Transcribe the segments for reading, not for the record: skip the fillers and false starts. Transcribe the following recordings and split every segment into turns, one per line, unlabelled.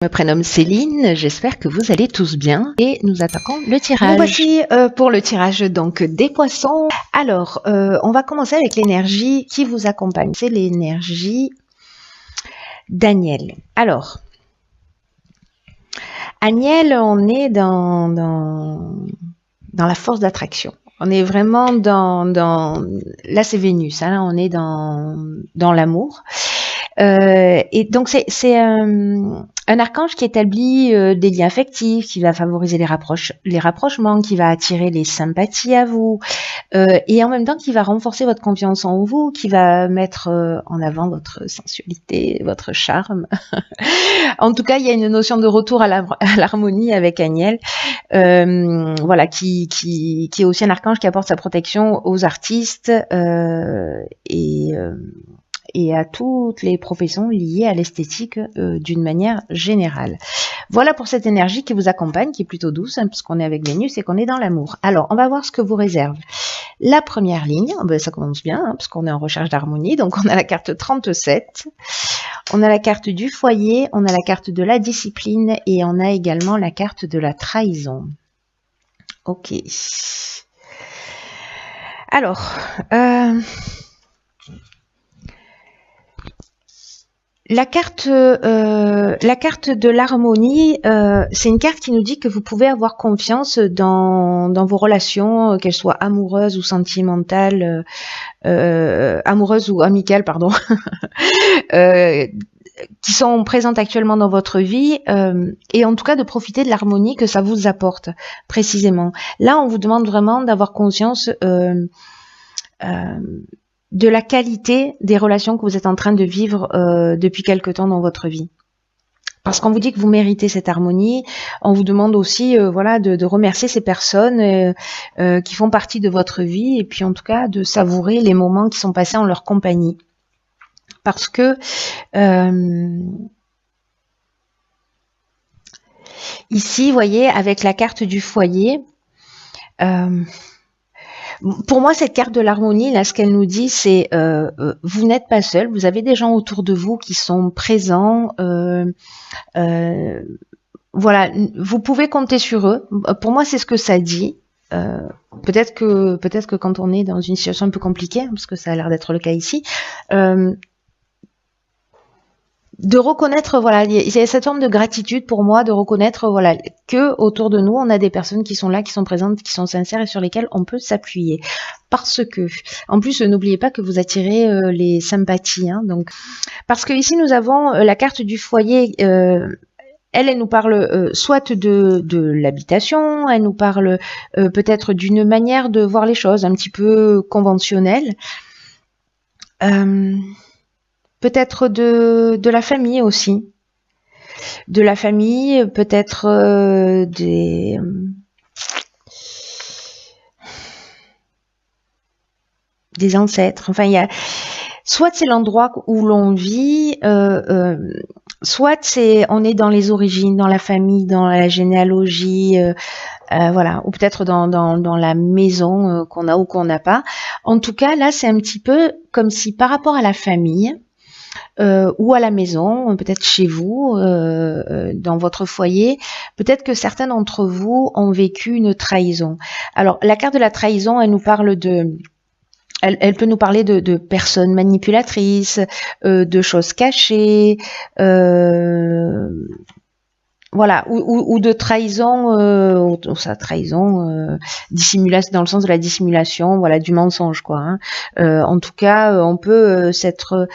Je me prénomme Céline, j'espère que vous allez tous bien et nous attaquons le tirage.
Nous voici pour le tirage donc des poissons. Alors, on va commencer avec l'énergie qui vous accompagne. C'est l'énergie d'Aniel. Alors, Aniel, on est dans la force d'attraction. On est vraiment là c'est Vénus, hein, on est dans l'amour. Et donc c'est un archange qui établit des liens affectifs, qui va favoriser les rapprochements, qui va attirer les sympathies à vous, et en même temps qui va renforcer votre confiance en vous, qui va mettre en avant votre sensualité, votre charme. En tout cas, il y a une notion de retour à l'harmonie avec Aniel, voilà, qui est aussi un archange qui apporte sa protection aux artistes et à toutes les professions liées à l'esthétique d'une manière générale. Voilà pour cette énergie qui vous accompagne, qui est plutôt douce, hein, puisqu'on est avec Vénus et qu'on est dans l'amour. Alors, on va voir ce que vous réserve. La première ligne, ben, ça commence bien, hein, puisqu'on est en recherche d'harmonie. Donc, on a la carte 37, on a la carte du foyer, on a la carte de la discipline et on a également la carte de la trahison. Ok. Alors, la carte de l'harmonie, c'est une carte qui nous dit que vous pouvez avoir confiance dans vos relations, qu'elles soient amoureuses ou sentimentales, amoureuses ou amicales, pardon, qui sont présentes actuellement dans votre vie, et en tout cas de profiter de l'harmonie que ça vous apporte précisément. Là, on vous demande vraiment d'avoir conscience de la qualité des relations que vous êtes en train de vivre depuis quelque temps dans votre vie. Parce qu'on vous dit que vous méritez cette harmonie, on vous demande aussi voilà, de remercier ces personnes qui font partie de votre vie et puis en tout cas de savourer les moments qui sont passés en leur compagnie. Parce que ici, vous voyez, avec la carte du foyer, pour moi, cette carte de l'harmonie, là, ce qu'elle nous dit, c'est vous n'êtes pas seul, vous avez des gens autour de vous qui sont présents. Voilà, vous pouvez compter sur eux. Pour moi, c'est ce que ça dit. Peut-être que quand on est dans une situation un peu compliquée, parce que ça a l'air d'être le cas ici, de reconnaître, voilà, il y a cette forme de gratitude pour moi, de reconnaître, voilà, que autour de nous, on a des personnes qui sont là, qui sont présentes, qui sont sincères et sur lesquelles on peut s'appuyer. Parce que, en plus, n'oubliez pas que vous attirez les sympathies, hein, donc, parce que ici nous avons la carte du foyer. Elle nous parle soit de l'habitation, elle nous parle peut-être d'une manière de voir les choses un petit peu conventionnelle. Peut-être de la famille aussi. De la famille, peut-être des ancêtres. Enfin, il y a soit c'est l'endroit où l'on vit, soit on est dans les origines, dans la famille, dans la généalogie, voilà, ou peut-être dans la maison qu'on a ou qu'on n'a pas. En tout cas, là, c'est un petit peu comme si par rapport à la famille, ou à la maison, peut-être chez vous, dans votre foyer, peut-être que certains d'entre vous ont vécu une trahison. Alors, la carte de la trahison, elle nous parle elle peut nous parler de personnes manipulatrices, de choses cachées, voilà, ou de trahison, dissimulation, dans le sens de la dissimulation, voilà, du mensonge, quoi. Hein. En tout cas, on peut s'être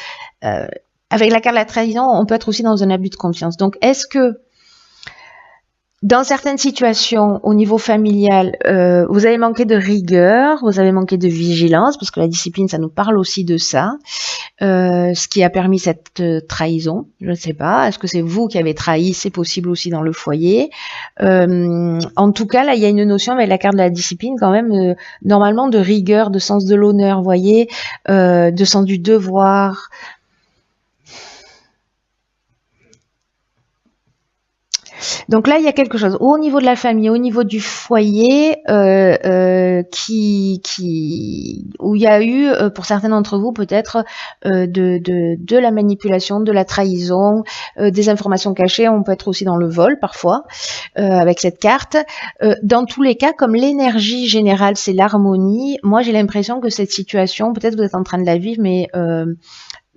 avec la carte de la trahison, on peut être aussi dans un abus de confiance. Donc, est-ce que dans certaines situations, au niveau familial, vous avez manqué de rigueur, vous avez manqué de vigilance, parce que la discipline, ça nous parle aussi de ça, ce qui a permis cette trahison, je ne sais pas. Est-ce que c'est vous qui avez trahi? C'est possible aussi dans le foyer. En tout cas, là, il y a une notion avec la carte de la discipline quand même, normalement de rigueur, de sens de l'honneur, vous voyez, de sens du devoir. Donc là, il y a quelque chose au niveau de la famille, au niveau du foyer, où il y a eu, pour certains d'entre vous, peut-être de la manipulation, de la trahison, des informations cachées. On peut être aussi dans le vol parfois avec cette carte. Dans tous les cas, comme l'énergie générale, c'est l'harmonie. Moi, j'ai l'impression que cette situation, peut-être vous êtes en train de la vivre,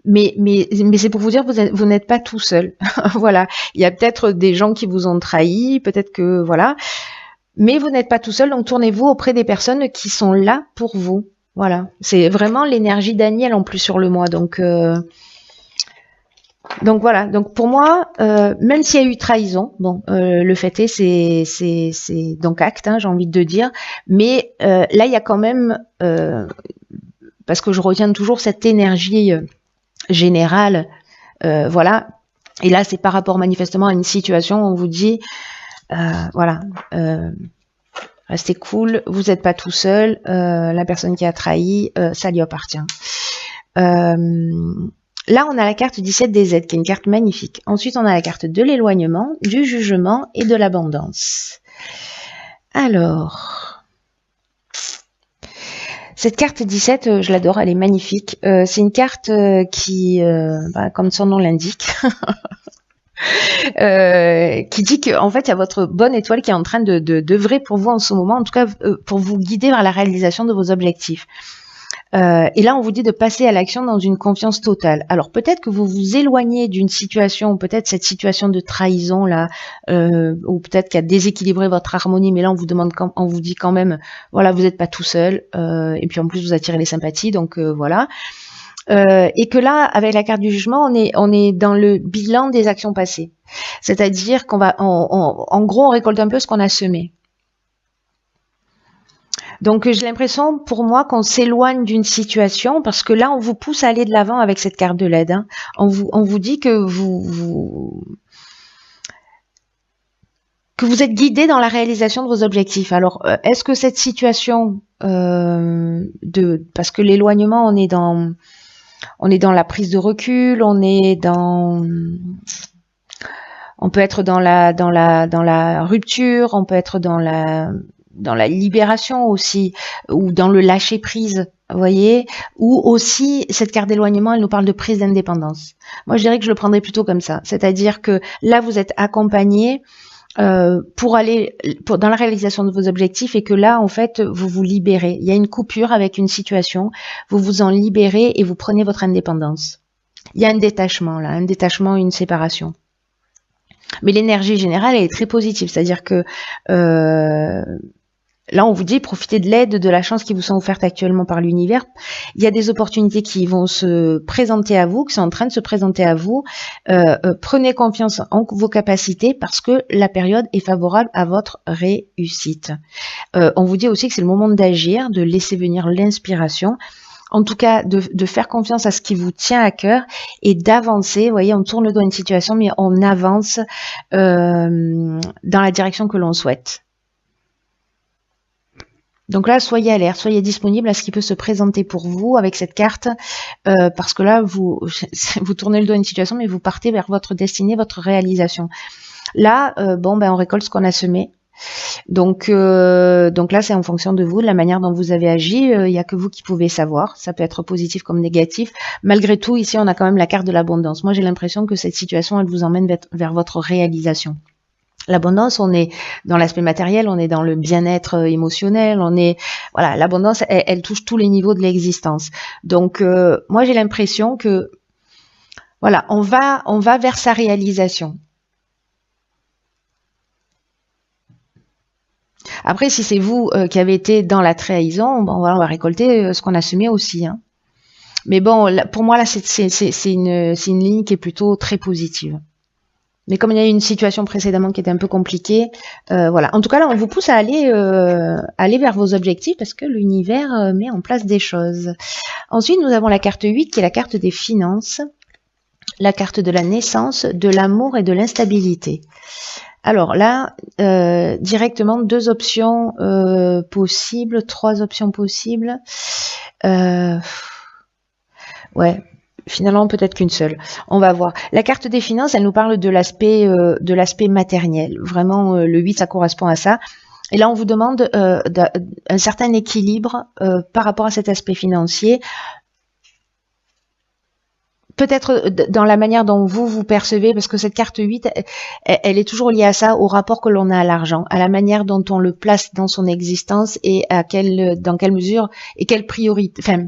mais c'est pour vous dire, vous n'êtes pas tout seul. Voilà. Il y a peut-être des gens qui vous ont trahi, peut-être que, voilà. Mais vous n'êtes pas tout seul, donc tournez-vous auprès des personnes qui sont là pour vous. Voilà. C'est vraiment l'énergie Daniel en plus sur le mois. Donc voilà. Donc pour moi, même s'il y a eu trahison, bon, le fait est, c'est donc acte, hein, j'ai envie de dire. Mais là, il y a quand même, parce que je retiens toujours cette énergie générale, voilà. Et là, c'est par rapport manifestement à une situation où on vous dit, voilà, restez cool, vous n'êtes pas tout seul, la personne qui a trahi, ça lui appartient. Là, on a la carte 17 des aides, qui est une carte magnifique. Ensuite, on a la carte de l'éloignement, du jugement et de l'abondance. Alors, cette carte 17, je l'adore, elle est magnifique. C'est une carte qui, comme son nom l'indique, qui dit que en fait, il y a votre bonne étoile qui est en train d'œuvrer pour vous en ce moment, en tout cas pour vous guider vers la réalisation de vos objectifs. Et là, on vous dit de passer à l'action dans une confiance totale. Alors peut-être que vous vous éloignez d'une situation, peut-être cette situation de trahison là, ou peut-être qui a déséquilibré votre harmonie, mais là on vous dit quand même, voilà, vous n'êtes pas tout seul, et puis en plus vous attirez les sympathies, donc voilà. Et que là, avec la carte du jugement, on est dans le bilan des actions passées. C'est-à-dire qu'on va, en gros, on récolte un peu ce qu'on a semé. Donc j'ai l'impression pour moi qu'on s'éloigne d'une situation parce que là on vous pousse à aller de l'avant avec cette carte de l'aide. Hein. On vous dit que vous êtes guidé dans la réalisation de vos objectifs. Alors est-ce que cette situation parce que l'éloignement on est dans la prise de recul, on peut être dans la rupture, on peut être dans la libération aussi, ou dans le lâcher prise, vous voyez, ou aussi cette carte d'éloignement, elle nous parle de prise d'indépendance. Moi, je dirais que je le prendrais plutôt comme ça, c'est-à-dire que là, vous êtes accompagné dans la réalisation de vos objectifs et que là, en fait, vous vous libérez. Il y a une coupure avec une situation, vous vous en libérez et vous prenez votre indépendance. Il y a un détachement là, une séparation. Mais l'énergie générale, elle est très positive, c'est-à-dire que là, on vous dit, profitez de l'aide, de la chance qui vous sont offertes actuellement par l'univers. Il y a des opportunités qui vont se présenter à vous, qui sont en train de se présenter à vous. Prenez confiance en vos capacités parce que la période est favorable à votre réussite. On vous dit aussi que c'est le moment d'agir, de laisser venir l'inspiration. En tout cas, de faire confiance à ce qui vous tient à cœur et d'avancer. Vous voyez, on tourne le dos à une situation, mais on avance dans la direction que l'on souhaite. Donc là, soyez alerte, soyez disponible à ce qui peut se présenter pour vous avec cette carte, parce que là, vous tournez le dos à une situation, mais vous partez vers votre destinée, votre réalisation. Là, on récolte ce qu'on a semé. Donc là, c'est en fonction de vous, de la manière dont vous avez agi. Il n'y a que vous qui pouvez savoir. Ça peut être positif comme négatif. Malgré tout, ici, on a quand même la carte de l'abondance. Moi, j'ai l'impression que cette situation, elle vous emmène vers votre réalisation. L'abondance, on est dans l'aspect matériel, on est dans le bien-être émotionnel, voilà, l'abondance, elle touche tous les niveaux de l'existence. Donc, moi, j'ai l'impression que, voilà, on va vers sa réalisation. Après, si c'est vous qui avez été dans la trahison, on va récolter ce qu'on a semé aussi. Hein. Mais bon, pour moi, là, c'est une ligne qui est plutôt très positive. Mais comme il y a eu une situation précédemment qui était un peu compliquée, voilà. En tout cas, là, on vous pousse à aller vers vos objectifs parce que l'univers met en place des choses. Ensuite, nous avons la carte 8 qui est la carte des finances, la carte de la naissance, de l'amour et de l'instabilité. Alors là, directement, 2 options possibles, 3 options possibles. Ouais. Finalement, peut-être qu'une seule. On va voir. La carte des finances, elle nous parle de l'aspect matériel. Vraiment, le 8, ça correspond à ça. Et là, on vous demande un certain équilibre par rapport à cet aspect financier. Peut-être dans la manière dont vous percevez, parce que cette carte 8, elle est toujours liée à ça, au rapport que l'on a à l'argent, à la manière dont on le place dans son existence et dans quelle mesure et quelle priorité, enfin,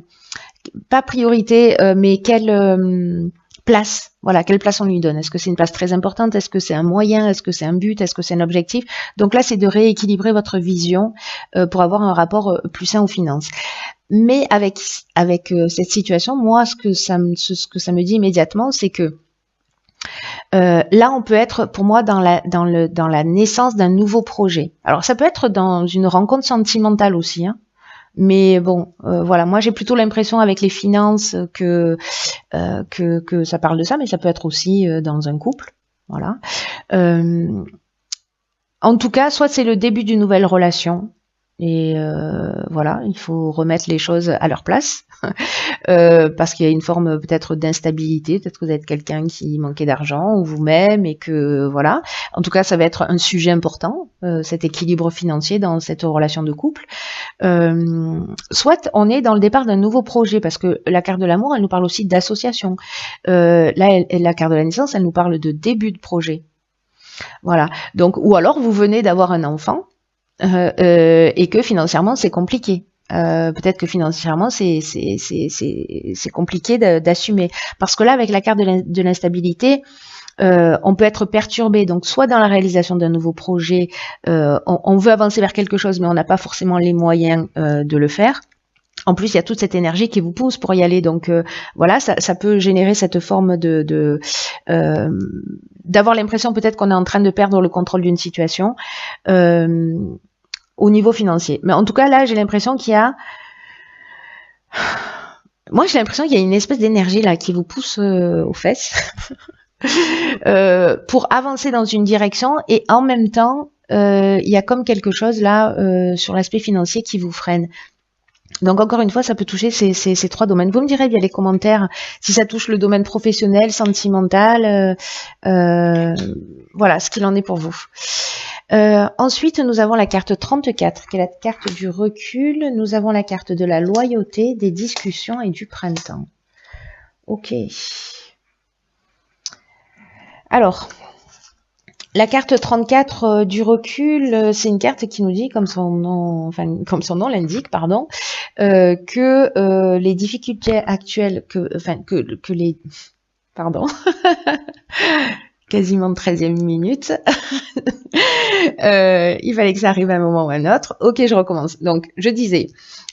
pas priorité, mais quelle place, voilà, quelle place on lui donne. Est-ce que c'est une place très importante? Est-ce que c'est un moyen? Est-ce que c'est un but? Est-ce que c'est un objectif? Donc là, c'est de rééquilibrer votre vision pour avoir un rapport plus sain aux finances. Mais avec cette situation, moi, ce que ça me dit immédiatement, c'est que là, on peut être, pour moi, dans la naissance d'un nouveau projet. Alors, ça peut être dans une rencontre sentimentale aussi, hein. Mais bon, voilà, moi j'ai plutôt l'impression avec les finances que ça parle de ça, mais ça peut être aussi dans un couple, voilà. En tout cas, soit c'est le début d'une nouvelle relation, et voilà, il faut remettre les choses à leur place, parce qu'il y a une forme peut-être d'instabilité, peut-être que vous êtes quelqu'un qui manquait d'argent, ou vous-même, et que voilà. En tout cas, ça va être un sujet important, cet équilibre financier dans cette relation de couple. Soit on est dans le départ d'un nouveau projet, parce que la carte de l'amour, elle nous parle aussi d'association. Là, la carte de la naissance, elle nous parle de début de projet. Voilà. Donc, ou alors vous venez d'avoir un enfant et que financièrement c'est compliqué. Peut-être que financièrement c'est compliqué d'assumer, parce que là, avec la carte de l'instabilité, on peut être perturbé, donc soit dans la réalisation d'un nouveau projet, on veut avancer vers quelque chose, mais on n'a pas forcément les moyens de le faire. En plus, il y a toute cette énergie qui vous pousse pour y aller, donc voilà, ça peut générer cette forme d'avoir l'impression peut-être qu'on est en train de perdre le contrôle d'une situation au niveau financier. Mais en tout cas, là, j'ai l'impression qu'il y a... Moi, j'ai l'impression qu'il y a une espèce d'énergie là qui vous pousse aux fesses pour avancer dans une direction, et en même temps, il y a comme quelque chose là sur l'aspect financier qui vous freine. Donc encore une fois, ça peut toucher ces trois domaines. Vous me direz via les commentaires si ça touche le domaine professionnel, sentimental, voilà ce qu'il en est pour vous. Ensuite, nous avons la carte 34, qui est la carte du recul. Nous avons la carte de la loyauté, des discussions et du printemps. Ok. Alors, la carte 34 du recul, c'est une carte qui nous dit, comme son nom l'indique, pardon, que les difficultés actuelles, que les, pardon, quasiment 13e minute. Il fallait que ça arrive à un moment ou à un autre. Ok, je recommence. Donc, je disais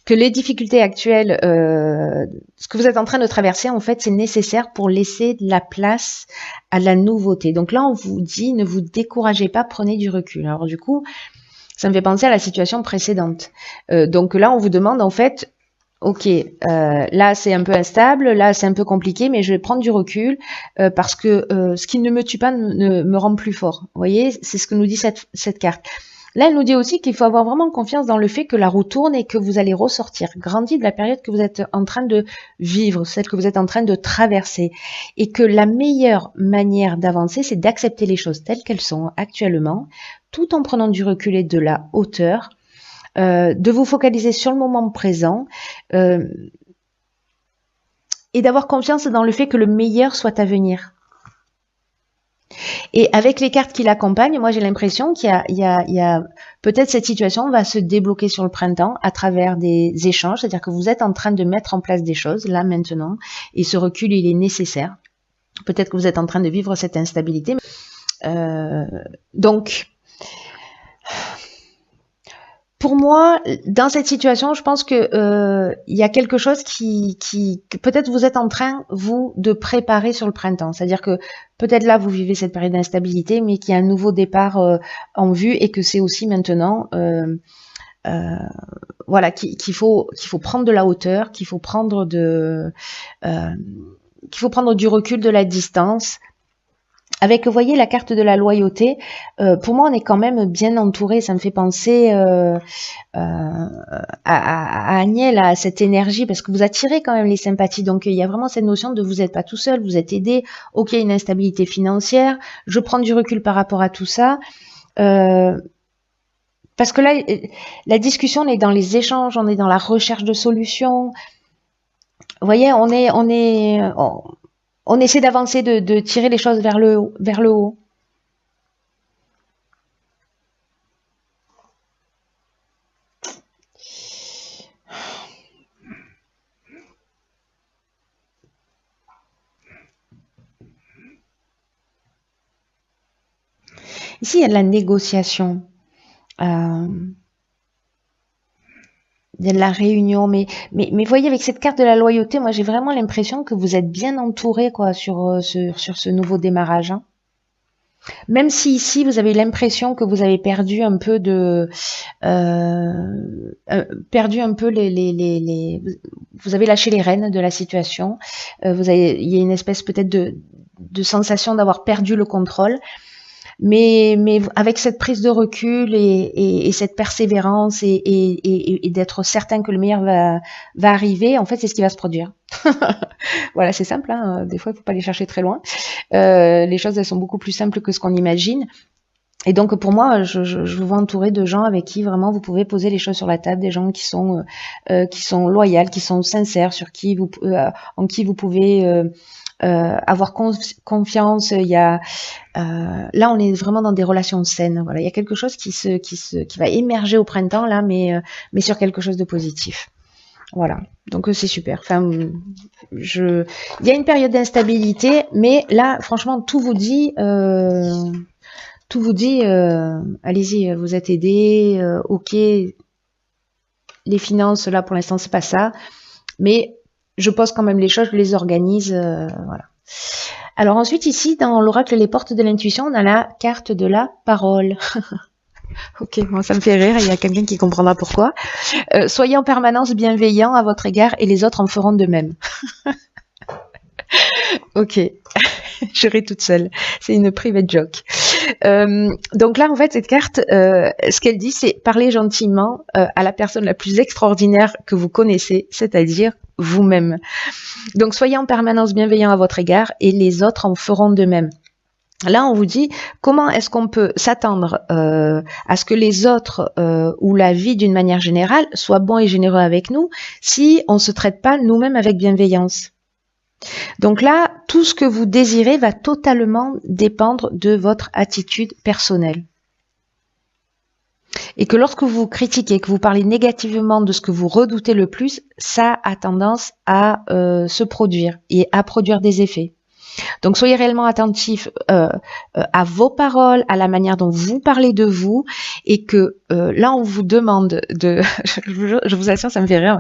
que les difficultés actuelles, ce que vous êtes en train de traverser, en fait, c'est nécessaire pour laisser de la place à la nouveauté. Donc là, on vous dit, ne vous découragez pas, prenez du recul. Alors du coup, ça me fait penser à la situation précédente. Donc là, on vous demande, en fait, ok, là c'est un peu instable, là c'est un peu compliqué, mais je vais prendre du recul parce que ce qui ne me tue pas ne me rend plus fort. Vous voyez, c'est ce que nous dit cette carte. Là, elle nous dit aussi qu'il faut avoir vraiment confiance dans le fait que la roue tourne et que vous allez ressortir grandi de la période que vous êtes en train de vivre, celle que vous êtes en train de traverser, et que la meilleure manière d'avancer, c'est d'accepter les choses telles qu'elles sont actuellement, tout en prenant du recul et de la hauteur, de vous focaliser sur le moment présent et d'avoir confiance dans le fait que le meilleur soit à venir. Et avec les cartes qui l'accompagnent, moi j'ai l'impression qu'il y a peut-être cette situation va se débloquer sur le printemps à travers des échanges, c'est-à-dire que vous êtes en train de mettre en place des choses là maintenant, et ce recul il est nécessaire. Peut-être que vous êtes en train de vivre cette instabilité. Donc, pour moi, dans cette situation, je pense que il y a quelque chose que peut-être vous êtes en train, vous, de préparer sur le printemps. C'est-à-dire que peut-être là, vous vivez cette période d'instabilité, mais qu'il y a un nouveau départ en vue, et que c'est aussi maintenant, voilà, qu'il faut prendre de la hauteur, qu'il faut prendre du recul, de la distance, Avec, vous voyez, la carte de la loyauté, pour moi, on est quand même bien entouré. Ça me fait penser à Agnès, à cette énergie, parce que vous attirez quand même les sympathies. Donc, il y a vraiment cette notion de vous n'êtes pas tout seul, vous êtes aidé. Ok, une instabilité financière. Je prends du recul par rapport à tout ça. Parce que là, la discussion, on est dans les échanges, on est dans la recherche de solutions. Vous voyez, on essaie d'avancer, de tirer les choses vers le haut. Ici, il y a de la négociation. Il y a de la réunion, mais voyez, avec cette carte de la loyauté, moi j'ai vraiment l'impression que vous êtes bien entouré quoi sur ce nouveau démarrage. Hein. Même si ici vous avez l'impression que vous avez perdu un peu vous avez lâché les rênes de la situation. Il y a une espèce peut-être de sensation d'avoir perdu le contrôle. Mais avec cette prise de recul et cette persévérance et d'être certain que le meilleur va arriver, en fait, c'est ce qui va se produire. Voilà, c'est simple. Hein. Des fois, il faut pas aller chercher très loin. Les choses, elles sont beaucoup plus simples que ce qu'on imagine. Et donc, pour moi, je vous vois entouré de gens avec qui vraiment vous pouvez poser les choses sur la table, des gens qui sont loyaux, qui sont sincères, en qui vous pouvez avoir confiance. Il y a là, on est vraiment dans des relations saines. Voilà, il y a quelque chose qui va émerger au printemps là, mais sur quelque chose de positif. Voilà, donc c'est super. Enfin, il y a une période d'instabilité, mais là, franchement, tout vous dit. Allez-y, vous êtes aidé. Ok, les finances là pour l'instant c'est pas ça, mais je pose quand même les choses, je les organise. Voilà. Alors ensuite, ici, dans l'oracle Les Portes de l'Intuition, on a la carte de la parole. Ok, bon, ça me fait rire, il y a quelqu'un qui comprendra pourquoi. Soyez en permanence bienveillant à votre égard et les autres en feront de même. Ok, je ris toute seule. C'est une private joke. Donc là, en fait, cette carte, ce qu'elle dit, c'est parler gentiment à la personne la plus extraordinaire que vous connaissez, c'est-à-dire vous-même. Donc, soyez en permanence bienveillant à votre égard et les autres en feront de même. Là, on vous dit comment est-ce qu'on peut s'attendre à ce que les autres ou la vie d'une manière générale soient bons et généreux avec nous si on ne se traite pas nous-mêmes avec bienveillance. Donc là, tout ce que vous désirez va totalement dépendre de votre attitude personnelle. Et que lorsque vous critiquez, que vous parlez négativement de ce que vous redoutez le plus, ça a tendance à se produire et à produire des effets. Donc soyez réellement attentifs à vos paroles, à la manière dont vous parlez de vous, et que là on vous demande de, je vous assure, ça me fait rire.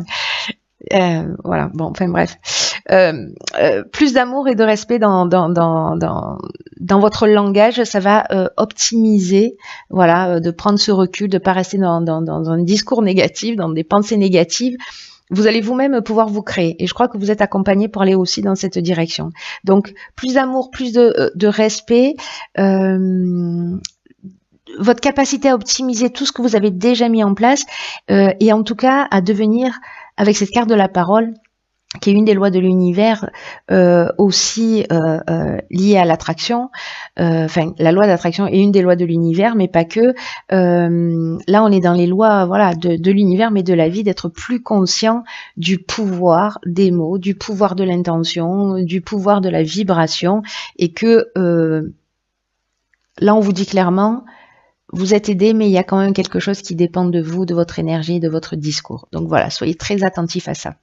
Voilà, bon, enfin bref, plus d'amour et de respect dans votre langage, ça va optimiser, voilà, de prendre ce recul, de pas rester dans un discours négatif, dans des pensées négatives. Vous allez vous-même pouvoir vous créer, et je crois que vous êtes accompagné pour aller aussi dans cette direction. Donc, plus d'amour, plus de respect, votre capacité à optimiser tout ce que vous avez déjà mis en place, et en tout cas à devenir, avec cette carte de la parole, qui est une des lois de l'univers, aussi liée à l'attraction. Enfin, la loi d'attraction est une des lois de l'univers, mais pas que. Là, on est dans les lois, voilà, de l'univers, mais de la vie, d'être plus conscient du pouvoir des mots, du pouvoir de l'intention, du pouvoir de la vibration, et que là, on vous dit clairement, vous êtes aidé, mais il y a quand même quelque chose qui dépend de vous, de votre énergie, de votre discours. Donc voilà, soyez très attentifs à ça.